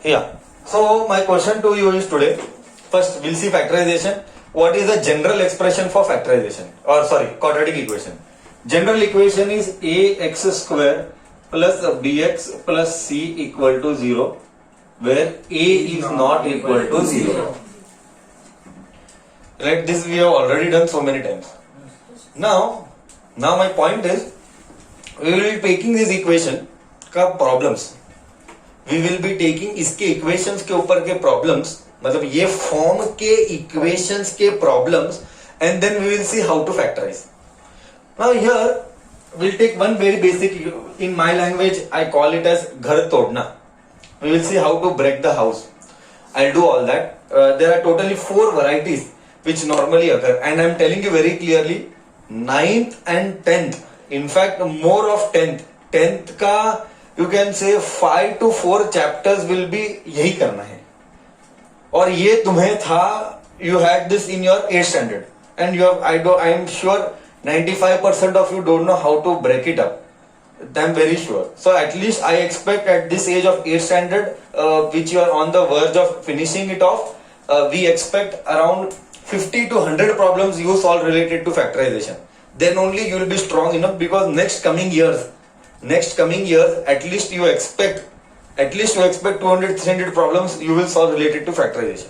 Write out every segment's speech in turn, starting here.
Yeah. So my question to you is today. First, we'll see factorization. What is the general expression for factorization? Or sorry, quadratic equation. General equation is ax square plus bx plus c equal to 0, where a is not equal to 0. Right? This we have already done so many times. Now my point is, we will be taking this equation का problems. We will be taking इसके equations के ऊपर के problems, मतलब ये form के equations के problems, and then we will see how to factorise. Now here we'll take one very basic, in my language I call it as घर तोड़ना. We will see how to break the house. I'll do all that. There are totally 4 varieties which normally occur, and I'm telling you very clearly, 9th and 10th, in fact more of 10th का you can say 5 to 4 chapters will be यही करना है. और ये तुम्हें था, you had this in your 8th standard, and you have, I am sure 95% of you don't know how to break it up. I'm very sure. So at least I expect at this age of 8th standard, which you are on the verge of finishing it off, we expect around 50 to 100 problems you solve related to factorization. Then only you will be strong enough, because next coming years, at least you expect 200, 300 problems you will solve related to factorization.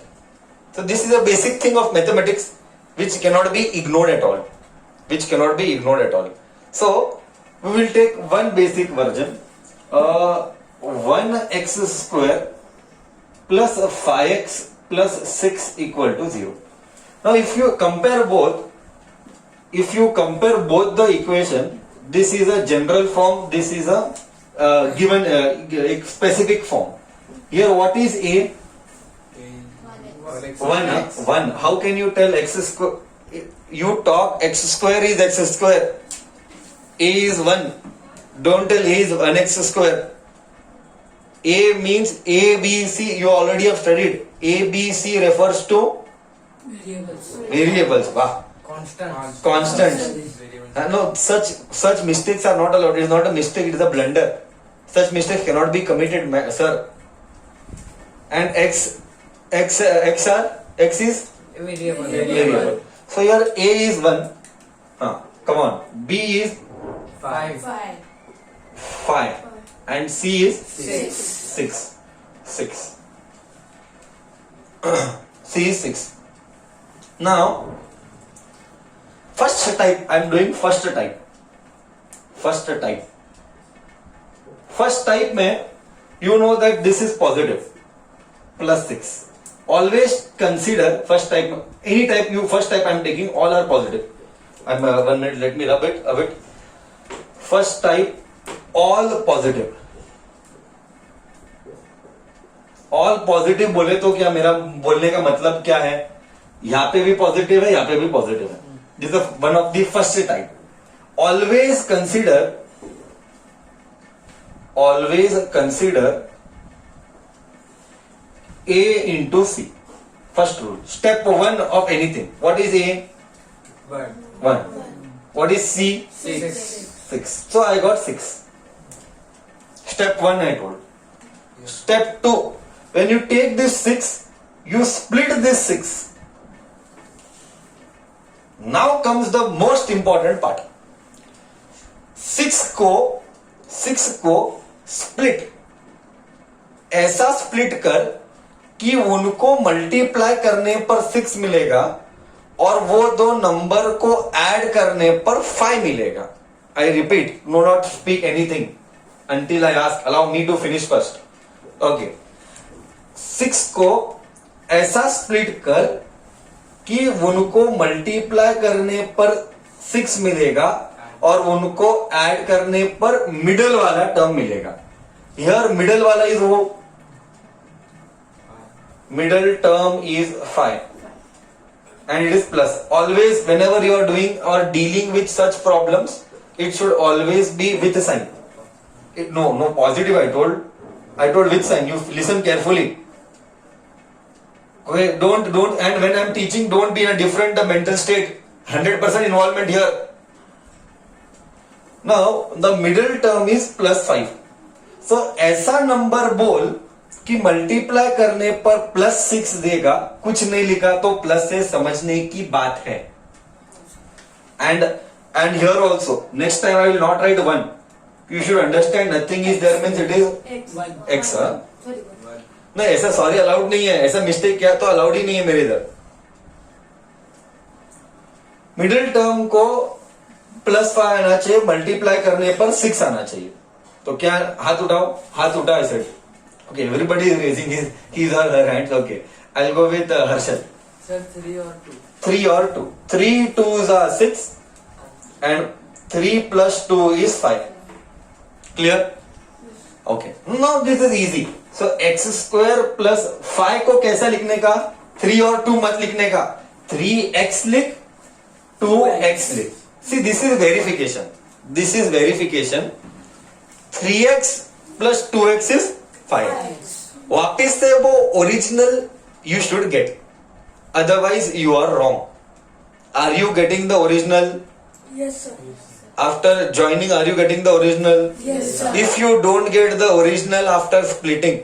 So this is a basic thing of mathematics which cannot be ignored at all. So we will take one basic version, 1x square plus 5x plus 6 equal to 0. Now if you compare both the equation, this is a general form, this is a given specific form. Here what is a? 1. How can you tell x square? You talk x square is x square. A is 1. Don't tell A is 1x square. A means A, B, C. You already have studied. A, B, C refers to variables. Wow. Constant. No, such mistakes are not allowed. It is not a mistake, it is a blunder. Such mistakes cannot be committed, sir. And x is variable. So here A is 1. Come on. B is 5. And C is 6. C is 6. Now, first type, I am doing first type. First type mein, you know that this is positive, plus 6. Always consider first type, any type first type I am taking, all are positive. 1 minute, let me rub it a bit. First type, all positive. All positive बोले तो क्या, मेरा बोलने का मतलब क्या है, यहाँ पे भी पॉजिटिव है, यहाँ पे भी पॉजिटिव है. This is one of the first type. Always consider A into C. First rule. Step 1 of anything. What is A? 1. What is C? 6. So I got 6. Step 1 I told. Step 2. When you take this 6, you split this 6. Now comes the most important part. 6 को split. ऐसा split कर कि उनको multiply करने पर 6 मिलेगा और वो दो नंबर को ऐड करने पर 5 मिलेगा. I repeat, do not speak anything until I ask. Allow me to finish first. Okay. 6 को ऐसा split कर कि उनको मल्टीप्लाई करने पर 6 मिलेगा और उनको ऐड करने पर मिडल वाला टर्म मिलेगा. Here मिडल वाला इज वो, middle term is 5 and it is plus. Always whenever you are doing or dealing with such problems, it should always be with a sign. No positive. I told with sign. You listen carefully. Okay, don't, and when I am teaching, don't be in a different mental state. 100% involvement here. Now the middle term is plus 5. So ऐसा number बोल कि multiply करने पर +6 देगा, कुछ नहीं लिखा तो प्लस से समझने की बात है. And here also, next time I will not write 1. You should understand nothing is there means it is x. नहीं ऐसा सॉरी अलाउड नहीं है, ऐसा मिस्टेक किया तो अलाउड ही नहीं है मेरे इधर. मिडिल टर्म को +5 आना चाहिए, मल्टीप्लाई करने पर 6 आना चाहिए. तो क्या हाथ उठाओ, हाथ उठा ऐसे. Okay, everybody is raising his or her hands. Okay, I will go with Harshad. Sir 3 और 2. 3 और 2. 3 2s are 6 and 3 plus 2 is 5. Clear? Okay. Now this is easy. So x square plus 5 को कैसा लिखने का? 3 और 2 मत लिखने का. 3x लिख, 2x लिख. See, this is verification. This is verification. 3x plus 2x is 5. वापिस से वो original you should get. Otherwise you are wrong. Are you getting the original? Yes, sir. After joining, are you getting the original? Yes, sir. If you don't get the original after splitting,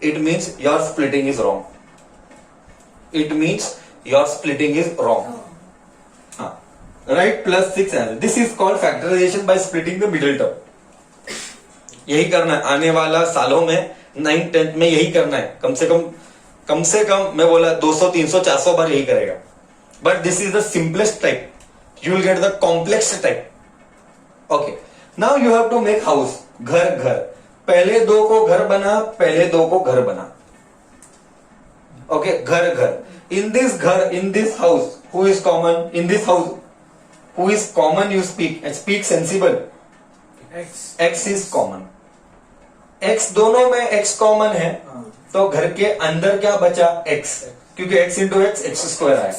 it means your splitting is wrong. Right? +6 answer. This is called factorization by splitting the middle term. यही करना है आने वाला सालों में, 9th 10th में यही करना है. कम से कम मैं बोला 200 300 400 बार यही करेगा. But this is the simplest type. You will get the complex type. Okay, now you have to make house. घर. पहले 2 को घर बना, पहले 2 को घर बना. ओके, घर. In this house who is common? In this house who is common? You speak sensible. x is common. x दोनों में x कॉमन है, तो घर के अंदर क्या बचा? x, क्योंकि x इंटू x स्क्वायर आया.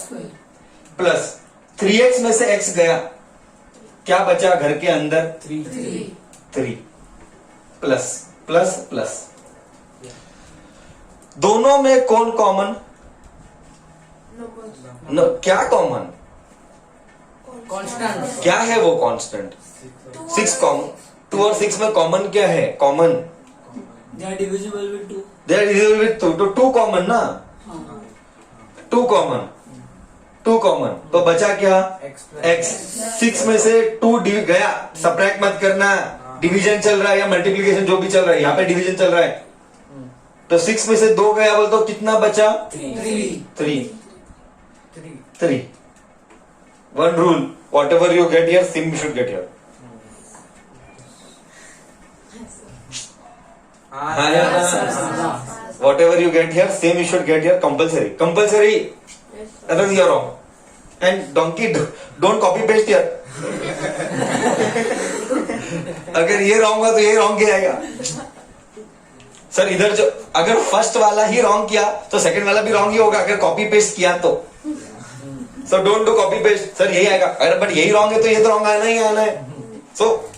प्लस 3x में से x गया, क्या बचा घर के अंदर? 3. प्लस. दोनों में कौन कॉमन? no, क्या कॉमन? कांस्टेंट. क्या है वो कांस्टेंट? 6 कॉमन. 2 और 6 में कॉमन क्या है? Common. They are divisible with 2. They are divisible with 2. तो 2 कॉमन ना. 2 कॉमन. तो बचा क्या? x. 6 में से 2 गया, सब्ट्रैक्ट मत करना. डिवीजन चल रहा है या मल्टीप्लिकेशन जो भी चल रहा है, यहाँ पे डिवीजन चल रहा है. तो 6 में से 2 गया, बोल तो कितना बचा? 3. One rule, whatever you get here, same you should get here. Whatever you get here, same you should get here. Compulsory. Otherwise you are wrong. And donkey, don't copy paste here. अगर ये wrong हुआ तो ये wrong किया जाएगा. Sir इधर जो अगर फर्स्ट वाला ही रॉन्ग किया तो सेकंड वाला भी रॉन्ग ही होगा अगर कॉपी पेस्ट किया तो. So don't do copy paste. Sir यही आएगा, अगर बट यही रॉन्ग है तो ये तो रॉन्ग आना ही आना है. So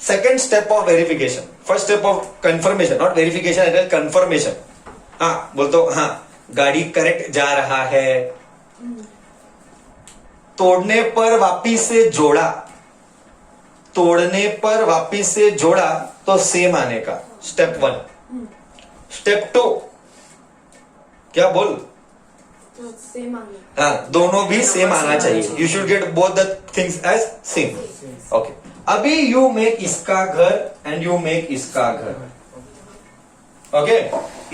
second step of verification, first step of confirmation, not verification it is confirmation. हाँ बोल तो हाँ गाड़ी करेक्ट जा रहा है. तोड़ने पर वापिस से जोड़ा तो सेम आने का. स्टेप 1. स्टेप 2 क्या बोल? सेम आना. हाँ दोनों भी सेम आना चाहिए. You should get both the things as same. Okay, अभी यू मेक इसका घर एंड यू मेक इसका घर. ओके,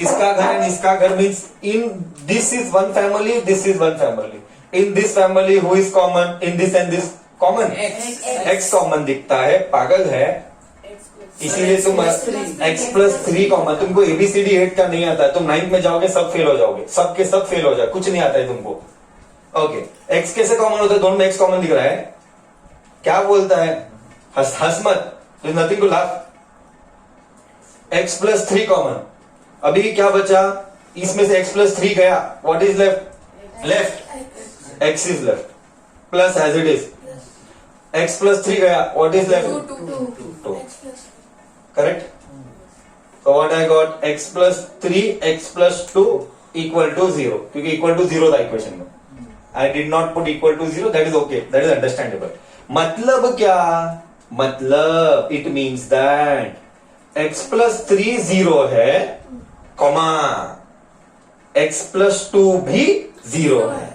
इसका घर एंड इसका घर means in this is one family, this is one family. In this family who is common? In this and this common. x common दिखता है, पागल है. इसीलिए तुम x+3 कॉमन. तुमको ABCD 8 का नहीं आता है, तुम 9th में जाओगे सब फेल हो जाओगे. सब के सब फेल हो जाए, कुछ नहीं आता है तुमको. ओके, x कैसे कॉमन होता है? दोनों में x कॉमन दिख रहा है. क्या बोलता है? हंस मत, nothing to laugh. x+3 common. अभी क्या बचा? इसमें से x+3 गया, what is left? x is left. Plus as it is. x+3 गया, what is left? 2. Correct? So what I got? x+3 x+2 equal to 0. क्योंकि equal to 0 था equation में. I did not put equal to 0. That is okay. That is understandable. मतलब क्या? मतलब it means that x plus 3 0 है, comma x plus 2 भी 0 है।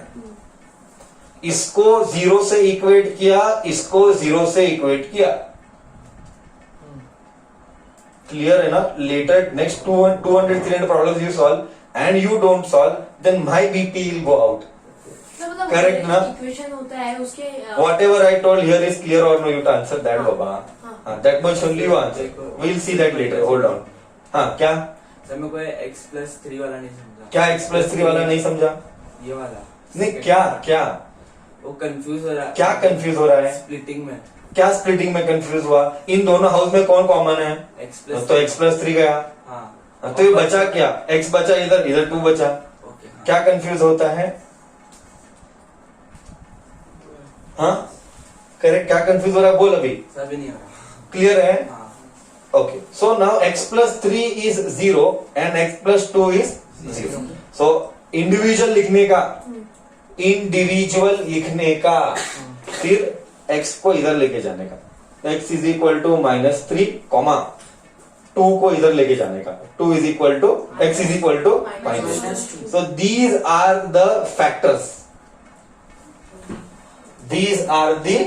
इसको 0 से इक्वेट किया, इसको 0 से इक्वेट किया। क्लियर है ना? Later next 200-300 problems you solve and you don't solve, then my BP will go out. Correct ना? इक्वेशन होता है उसके Whatever I told here is clear or no? You to answer that, Baba. That much only you answer. We'll see that later. Hold on. हाँ क्या? Sir मेरे को x plus 3 वाला नहीं समझा। क्या x प्लस 3 वाला नहीं समझा? ये वाला नहीं, क्या क्या वो कंफ्यूज हो रहा है। क्या कंफ्यूज हो रहा है? स्प्लिटिंग में क्या स्प्लिटिंग में कंफ्यूज हुआ? इन दोनों हाउस में कौन कॉमन है? x प्लस तो x प्लस 3 गया। हाँ तो ये बचा क्या? x बचा, इधर इधर 2 बचा। ओके हाँ। क्या कंफ्यूज होता है? हाँ करेक्ट। क्या कंफ्यूज हो रहा है बोल अभी। सभी नहीं हो रहा। क्लियर है? हाँ Okay, so now x plus 3 is 0 and x plus 2 is 0. So individual लिखने का, इंडिविजुअल लिखने का, फिर x को इधर लेके जाने का, x is equal to -3, comma 2 को इधर लेके जाने का, 2 is equal to x is equal to -2. So these are the factors. These are the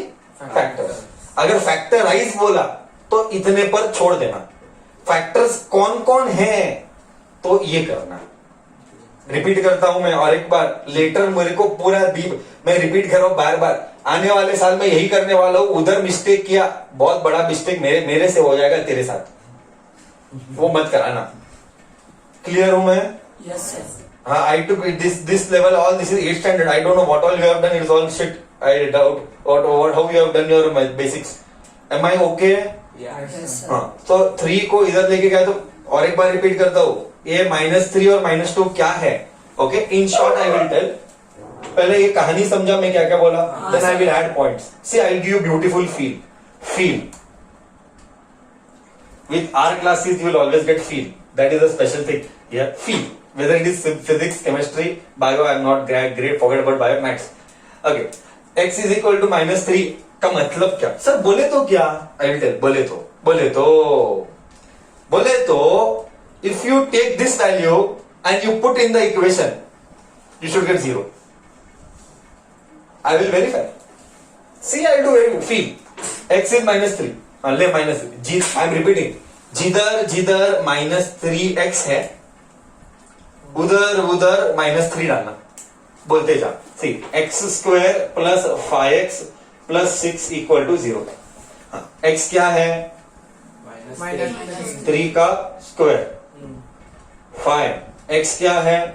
factors. अगर फैक्टराइज बोला तो इतने पर छोड़ देना। फैक्टर्स कौन कौन है तो ये करना। रिपीट करता हूं मैं और एक बार, लेटर मेरे को पूरा मैं रिपीट कर रहा हूं बार बार। आने वाले साल में यही करने वाला हूं। उधर मिस्टेक किया, बहुत बड़ा मिस्टेक मेरे से हो जाएगा तेरे साथ, वो मत कराना। क्लियर हूं मैं? Yes sir. हाँ, I took this level, all this is 8th standard. I don't know what all you have done. It's all shit. I doubt what how you have done your basics. Am I okay? Yes sir. हाँ, तो 3 को इधर लेके गया तो और एक बार repeat करता हूँ, ये -3 और -2 क्या है? Okay, in short I will tell. पहले ये कहानी समझा मैं क्या क्या बोला, then I will add points. See I give you beautiful feel with our classes you will always get feel. That is a special thing here. Feel, whether it is physics, chemistry, bio, I am not great, forget about bio, maths. Okay, x is equal to -3 का मतलब क्या? Sir बोले तो क्या? I will tell. बोले तो if you take this value and you put in the equation, you should get 0. I will verify. See, I will do very good. Feel x is -3. ले -3, I am repeating, जिधर -3x है उधर -3 डालना, बोलते जा। See x² plus 5x प्लस 6 equal to 0। x क्या है? -3 का स्क्वायर, 5। x क्या है?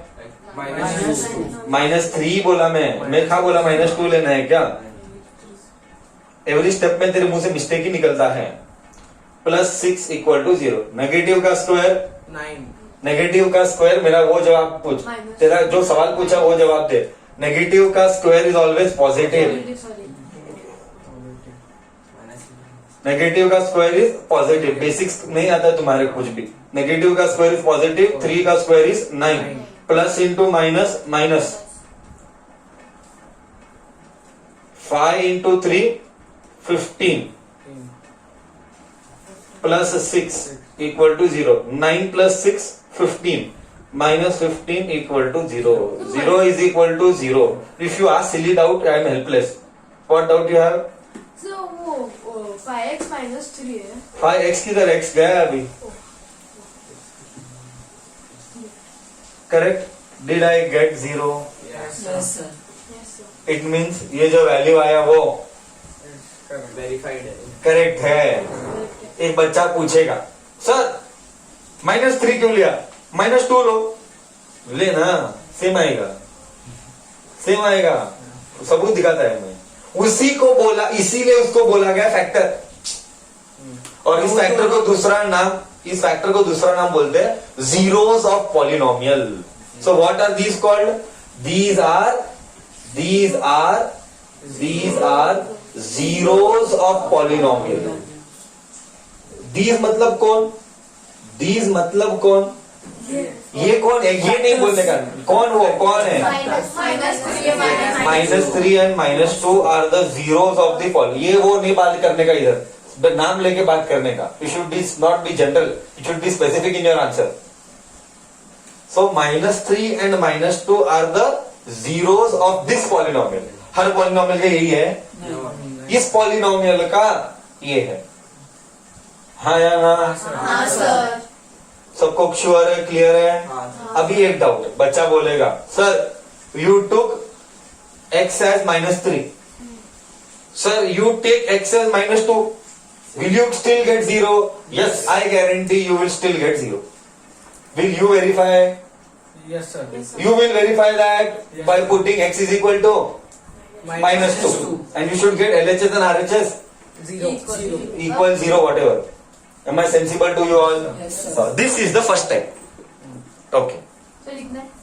-3 बोला मैं क्या बोला? -2 लेना है क्या? एवरी स्टेप में तेरे मुंह से मिस्टेक ही निकलता है। Plus 6 equal to 0। नेगेटिव का स्क्वायर 9। नेगेटिव का स्क्वायर, मेरा वो जवाब पूछ, तेरा जो सवाल पूछा वो जवाब दे। नेगेटिव का square is always positive. Negative का स्क्वायर इज पॉजिटिव। बेसिक्स नहीं आता तुम्हारे कुछ भी। नेगेटिव का स्क्वायर इज पॉजिटिव, 3 का square is 9, plus into minus minus, 5 into 3 15 plus 6 equal to 0। 9 plus 6 15 minus 15 equal to 0. 0 is equal to 0. If you ask silly doubt, I am helpless. What doubt you have? So वो 5x minus 3 है। 5x किधर? x गया है अभी। Correct? Did I get 0? Yes sir. Yes sir। It means ये जो value आया वो वेरीफाइड है। करेक्ट है। एक बच्चा पूछेगा, सर -3 क्यों लिया? -2 लो। लेना, सेम आएगा। सबूत दिखाता है मैं। उसी को बोला, इसीलिए उसको बोला गया फैक्टर। और इस फैक्टर को दूसरा नाम बोलते हैं zeros of polynomial. So what are these called? These are zeros of polynomial. These मतलब कौन? ये कौन है? ये नहीं बोलने का। कौन है? -3 and -2 are the zeros of the pol. ये वो नहीं बात करने का इधर। नाम लेके बात करने का. You should be not be general. You should be specific in your answer. So -3 and -2 are the zeros of this polynomial. Her polynomial का यही है. इस polynomial का ये है. हाँ या ना? हाँ सर. सबको श्योर है, क्लियर है? हाँ अभी एक डाउट बच्चा बोलेगा, sir you took x as -3. Sir, you take x as -2. Will you still get 0? Yes, I guarantee you will still get 0. Will you verify? Yes sir. You will verify that Yes, by sir. putting x is equal to -2. And you should get LHS and RHS Zero. equal 0 whatever. Am I sensible to you all? Yes, sir. This is the first step. Okay. तो लिखना है